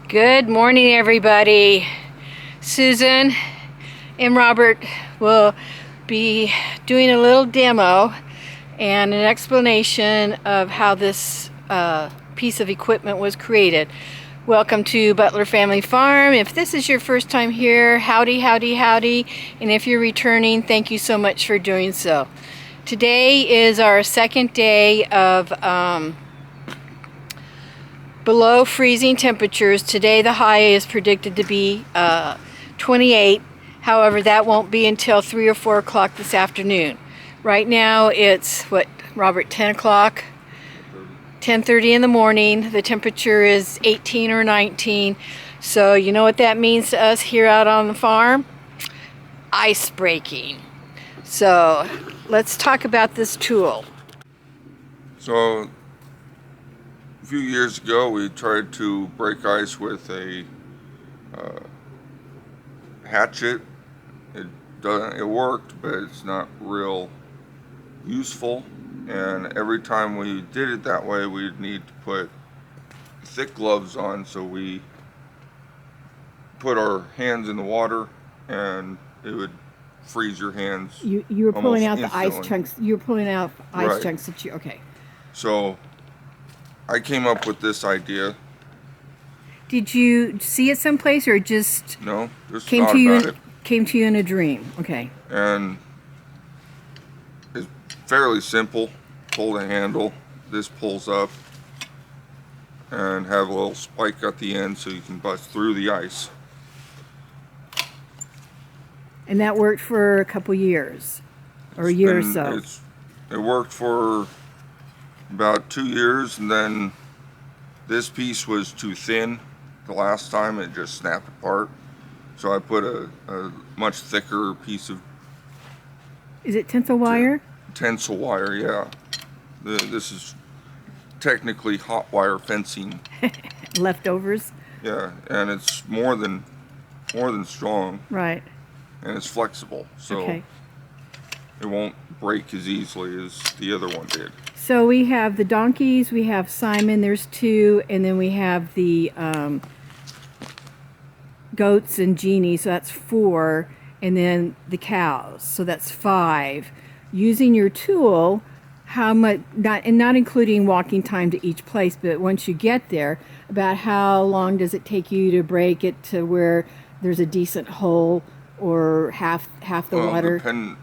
Good morning, everybody. Susan and Robert will be doing a little demo and an explanation of how this piece of equipment was created. Welcome to Butler Family Farm. If this is your first time here, howdy, howdy, howdy. And if you're returning, thank you so much for doing so. Today is our second day of below freezing temperatures. Today the high is predicted to be 28. However, that won't be until 3 or 4 o'clock this afternoon. Right now it's, what, Robert, 10 o'clock? 10:30 in the morning. The temperature is 18 or 19. So you know what that means to us here out on the farm? Ice breaking. So let's talk about this tool. So a few years ago we tried to break ice with a hatchet. It worked, but it's not real useful, and every time we did it that way we'd need to put thick gloves on, so we put our hands in the water and it would freeze your hands. You were pulling out instantly. the ice chunks. You were pulling out ice Right. chunks that you, okay. So I came up with this idea. Did you see it someplace or just No, just came thought to you about it. came to you in a dream? Okay. And it's fairly simple. Pull the handle, this pulls up, and have a little spike at the end so you can bust through the ice. And that worked for a couple years or a year or so. It worked for about 2 years, and then this piece was too thin. The last time it just snapped apart. So I put a much thicker piece of Is it tensile wire? tensile wire, yeah. This is technically hot wire fencing. Leftovers? Yeah, and it's more than strong, Right. and it's flexible, so Okay. it won't break as easily as the other one did. So we have the donkeys, we have Simon, there's 2, and then we have the goats and Jeannie, so that's 4, and then the cows, so that's 5. Using your tool, how much, not including walking time to each place, but once you get there, about how long does it take you to break it to where there's a decent hole or half the water?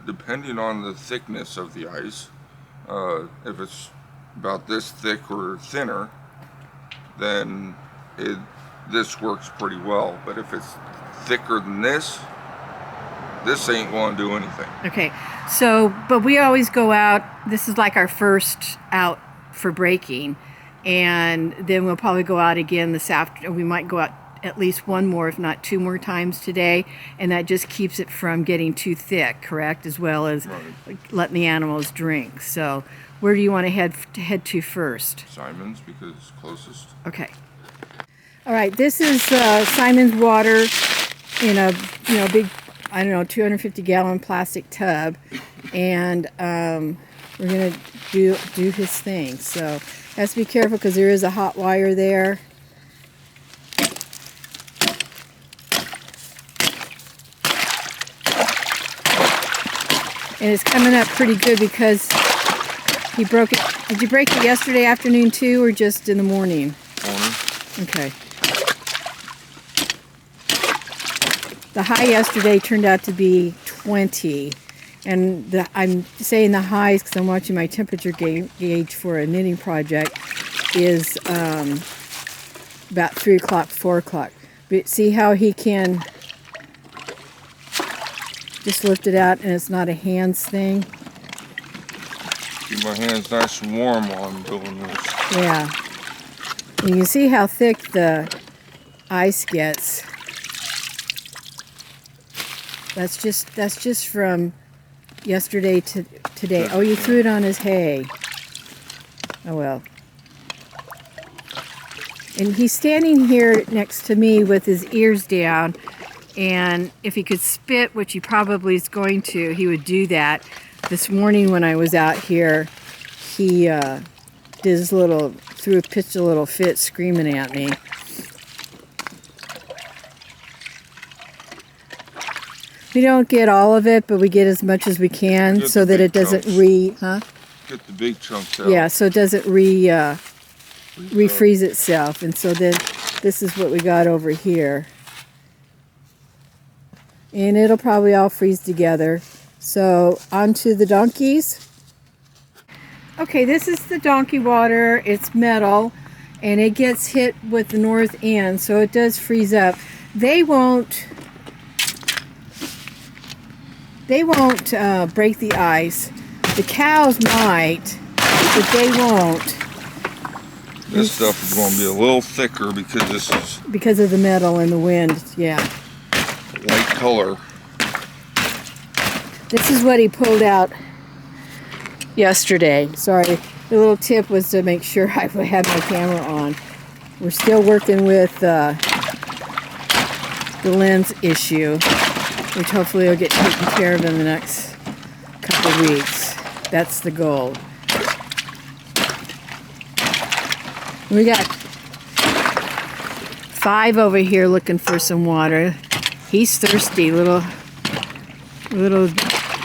Depending on the thickness of the ice, if it's about this thick or thinner, then this works pretty well. But if it's thicker than this ain't going to do anything. Okay, so, but we always go out, this is like our first out for breaking, and then we'll probably go out again this afternoon. We might go out at least 1 more, if not 2 more times today, and that just keeps it from getting too thick, correct? As well as Right. letting the animals drink. So where do you want to head to first? Simon's, because it's closest. Okay. All right, this is Simon's water in a big, I don't know, 250-gallon plastic tub, and we're gonna do his thing. So has to be careful because there is a hot wire there. And it's coming up pretty good because he broke it. Did you break it yesterday afternoon too, or just in the morning? Morning. Okay. The high yesterday turned out to be 20, and I'm saying the highs because I'm watching my temperature gauge for a knitting project is about 3 o'clock, 4 o'clock. But see how he can just lift it out and it's not a hands thing? Keep my hands nice and warm while I'm doing this. Yeah. And you can see how thick the ice gets. That's just from yesterday to today. Oh, you threw it on his hay. Oh well. And he's standing here next to me with his ears down, and if he could spit, which he probably is going to, he would do that. This morning when I was out here, he pitched a little fit screaming at me. We don't get all of it, but we get as much as we can Get so the that big it doesn't chunks. Get the big chunks out. yeah, so it doesn't refreeze itself. And so then this is what we got over here. And it'll probably all freeze together. So onto the donkeys. Okay, this is the donkey water. It's metal and it gets hit with the north end, so it does freeze up. They won't break the ice. The cows might, but they won't. This stuff is going to be a little thicker because this is because of the metal and the wind. Yeah. light color. This is what he pulled out yesterday. Sorry, the little tip was to make sure I had my camera on. We're still working with the lens issue, which hopefully will get taken care of in the next couple of weeks. That's the goal. We got 5 over here looking for some water. He's thirsty, little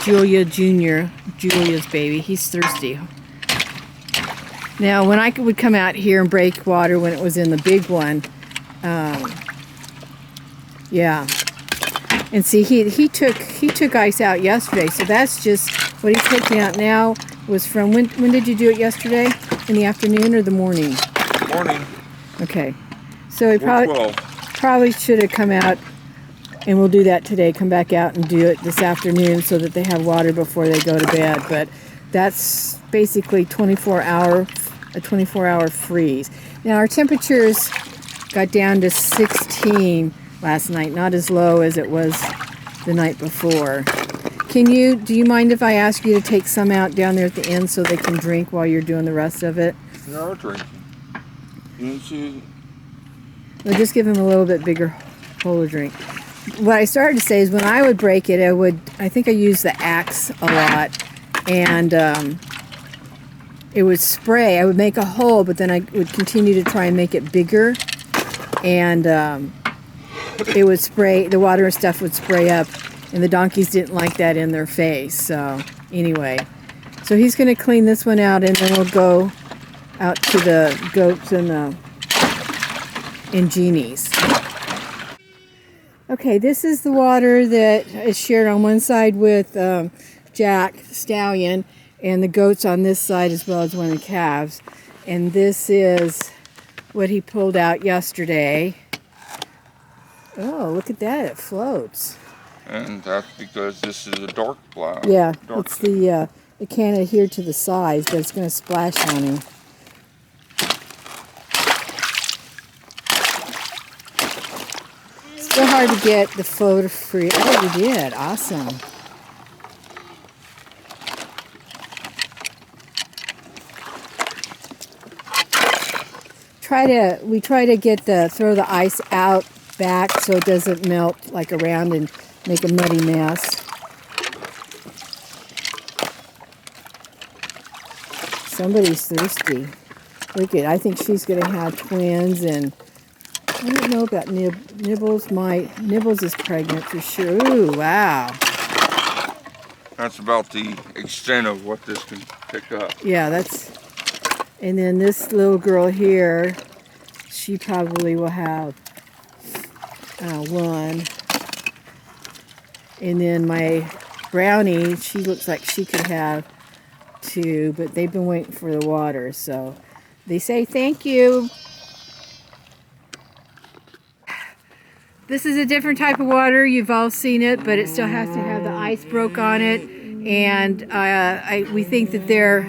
Julia Jr., Julia's baby. He's thirsty. Now, when I would come out here and break water when it was in the big one, yeah. And see, he took ice out yesterday, so that's just what he's taking out now. Was from when did you do it yesterday? In the afternoon or the morning? Morning. Okay, so he probably should have come out, and we'll do that today. Come back out and do it this afternoon so that they have water before they go to bed. But that's basically a 24-hour freeze. Now our temperatures got down to 16 last night, not as low as it was the night before. Do you mind if I ask you to take some out down there at the end so they can drink while you're doing the rest of it? They are drinking. Well, just give him a little bit bigger hole to drink. What I started to say is when I would break it, I think I used the axe a lot, and it would spray. I would make a hole, but then I would continue to try and make it bigger, and it would spray, the water and stuff would spray up, and the donkeys didn't like that in their face. So anyway, so he's going to clean this one out, and then we'll go out to the goats and genies. Okay, this is the water that is shared on one side with Jack, stallion, and the goats on this side as well as one of the calves. And this is what he pulled out yesterday. Oh, look at that, it floats. And that's because this is a dark black. Yeah, it's the, it can't adhere to the size, but it's going to splash on him. Still hard to get the float free. Oh, we did. Awesome. We try to throw the ice out back so it doesn't melt like around and make a muddy mess. Somebody's thirsty. Look at, I think she's going to have twins, and I don't know about Nibbles. Nibbles is pregnant for sure. Ooh, wow. That's about the extent of what this can pick up. Yeah, that's... And then this little girl here, she probably will have 1. And then my brownie, she looks like she could have 2, but they've been waiting for the water, so they say thank you. This is a different type of water. You've all seen it, but it still has to have the ice broke on it. And we think that they're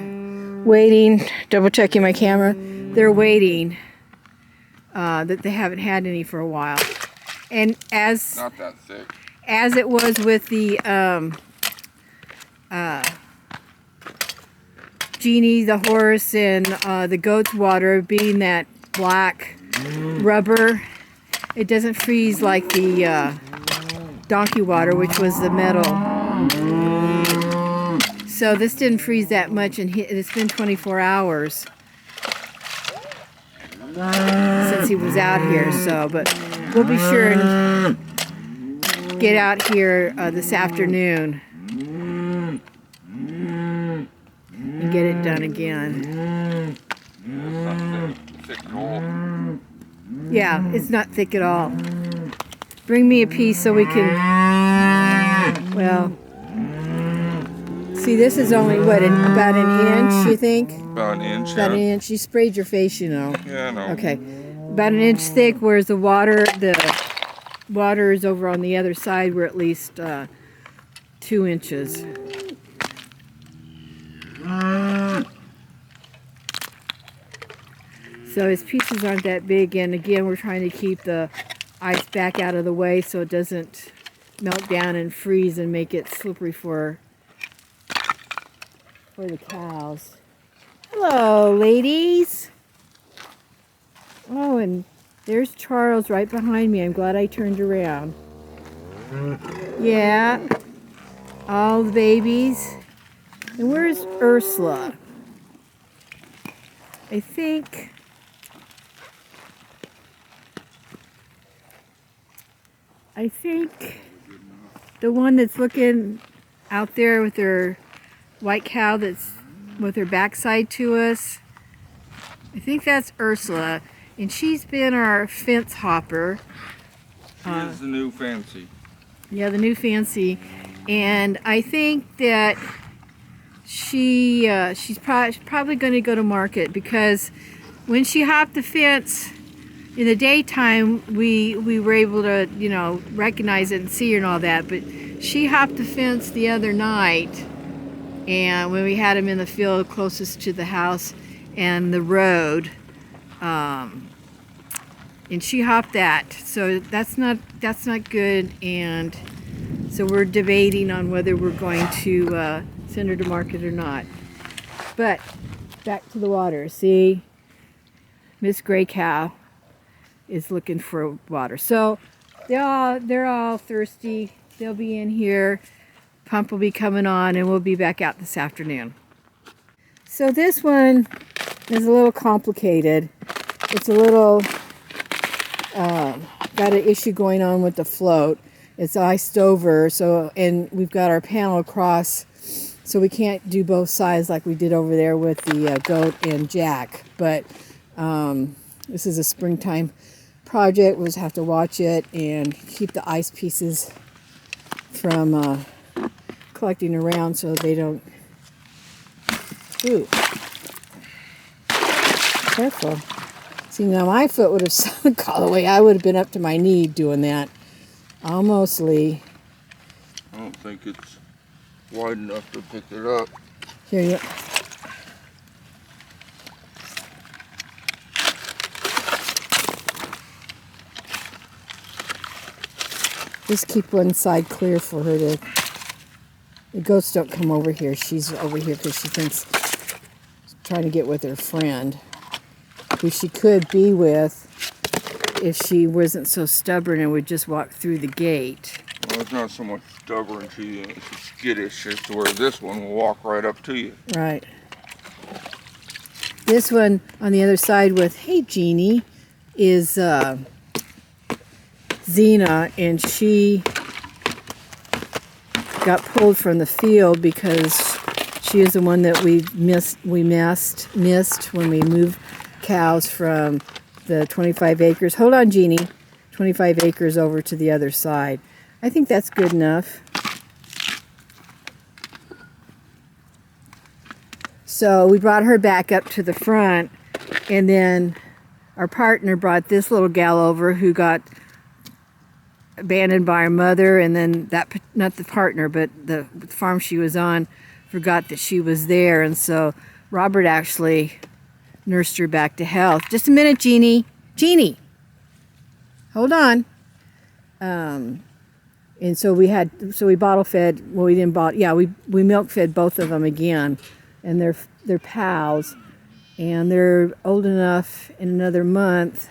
waiting, double checking my camera, they're waiting, that they haven't had any for a while. And as not that thick. As it was with the genie, the horse, and the goat's water being that black rubber, it doesn't freeze like the donkey water, which was the metal. So this didn't freeze that much, and it's been 24 hours since he was out here. So, but we'll be sure get out here this afternoon and get it done again. It's not thick at all. Yeah, it's not thick at all. Bring me a piece so we can, well, see, this is only, what, about an inch, you think? About an inch, About yeah. an inch. You sprayed your face, you know. Yeah, I know. Okay. About an inch thick, whereas the water is over on the other side. We're at least 2 inches. So his pieces aren't that big, and again, we're trying to keep the ice back out of the way so it doesn't melt down and freeze and make it slippery for the cows. Hello, ladies. Oh, and there's Charles right behind me. I'm glad I turned around. Yeah, all the babies. And where's Ursula? I think the one that's looking out there with her white cow that's with her backside to us, I think that's Ursula, and she's been our fence hopper. She is the new fancy. Yeah, the new fancy, and I think that she's probably going to go to market, because when she hopped the fence in the daytime, we were able to, you know, recognize it and see her and all that, but she hopped the fence the other night, and when we had him in the field closest to the house and the road, and she hopped that, so that's not good, and so we're debating on whether we're going to send her to market or not. But back to the water. See, Miss Gray Cow is looking for water. So they're all thirsty. They'll be in here. Pump will be coming on, and we'll be back out this afternoon. So this one is a little complicated. It's a little got an issue going on with the float. It's iced over, and we've got our panel across, so we can't do both sides like we did over there with the goat and Jack. But this is a springtime project. We'll just have to watch it and keep the ice pieces from collecting around so they don't. Ooh, careful. See, now my foot would have sunk all the way. I would have been up to my knee doing that. Almostly. I don't think it's wide enough to pick it up. Here you. Just keep one side clear for her to. The goats don't come over here. She's over here because she thinks she's trying to get with her friend, who she could be with if she wasn't so stubborn and would just walk through the gate. Well, it's not so much stubborn, she's skittish as to where this one will walk right up to you. Right. This one on the other side with, hey Jeannie, is Xena, and she got pulled from the field because she is the one that we missed when we moved cows from the 25 acres. Hold on, Jeannie. 25 acres over to the other side. I think that's good enough. So we brought her back up to the front, and then our partner brought this little gal over who got abandoned by her mother, and then that, not the partner, but the farm she was on, forgot that she was there, and so Robert actually nursed her back to health. Just a minute, Jeannie. Jeannie, hold on. And so we bottle fed. Well, we didn't bottle. Yeah, we milk fed both of them again, and they're pals, and they're old enough in another month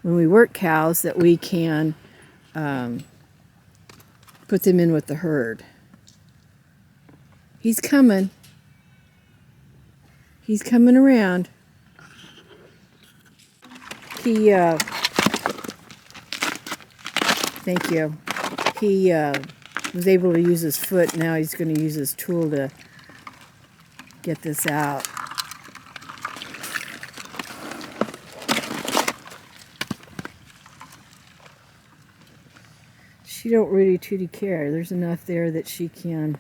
when we work cows that we can put them in with the herd. He's coming. He's coming around. Thank you. he was able to use his foot. Now he's going to use his tool to get this out. She don't really truly care. There's enough there that she can.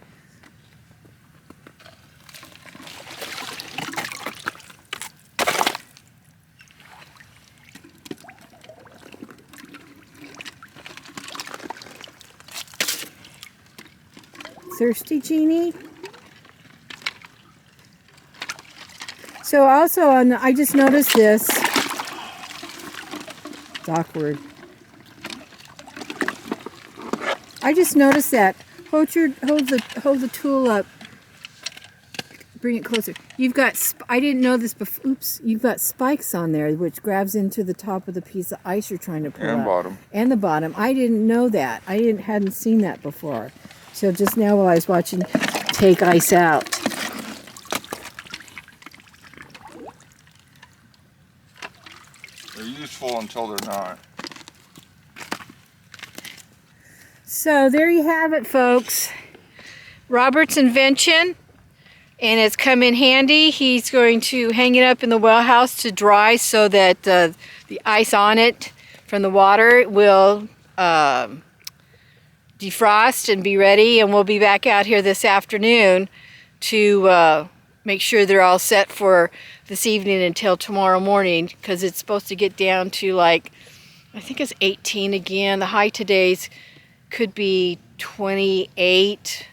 Thirsty, Jeannie? So also I just noticed this. It's awkward. I just noticed that. Hold the tool up. Bring it closer. You've got, I didn't know this before. Oops. You've got spikes on there, which grabs into the top of the piece of ice you're trying to pull out. And bottom. And the bottom. I didn't know that. Hadn't seen that before. So just now while I was watching take ice out. They're useful until they're not. So there you have it, folks. Robert's invention, and it's come in handy. He's going to hang it up in the well house to dry so that the ice on it from the water will defrost and be ready, and we'll be back out here this afternoon to make sure they're all set for this evening until tomorrow morning, because it's supposed to get down to, like, I think it's 18 again. The high today's could be 28.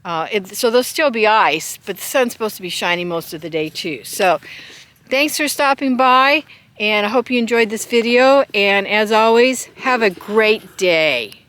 So there'll still be ice, but the sun's supposed to be shining most of the day too. So thanks for stopping by, and I hope you enjoyed this video, and as always, have a great day.